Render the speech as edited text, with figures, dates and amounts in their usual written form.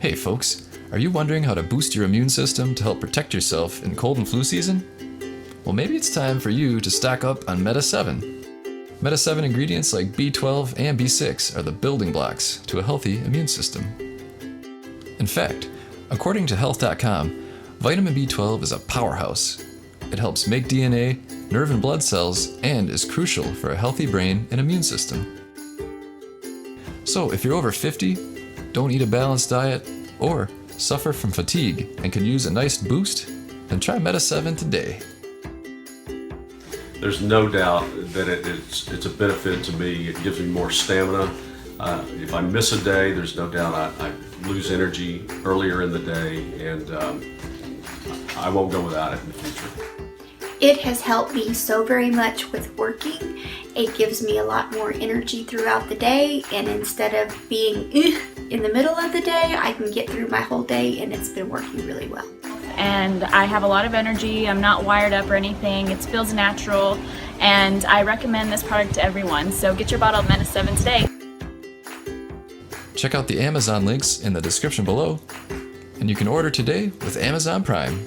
Hey folks, are you wondering how to boost your immune system to help protect yourself in cold and flu season? Well, maybe it's time for you to stock up on Meta 7. Meta 7 ingredients like B12 and B6 are the building blocks to a healthy immune system. In fact, according to health.com, vitamin B12 is a powerhouse. It helps make DNA, nerve and blood cells, and is crucial for a healthy brain and immune system. So if you're over 50, don't eat a balanced diet, or suffer from fatigue and could use a nice boost, then try Meta 7 today. There's no doubt that it's a benefit to me. It gives me more stamina. If I miss a day, there's no doubt I lose energy earlier in the day, and I won't go without it in the future. It has helped me so very much with working. It gives me a lot more energy throughout the day, and instead of being in the middle of the day, I can get through my whole day, and it's been working really well. And I have a lot of energy. I'm not wired up or anything. It feels natural, and I recommend this product to everyone. So get your bottle of Meta 7 today. Check out the Amazon links in the description below, and you can order today with Amazon Prime.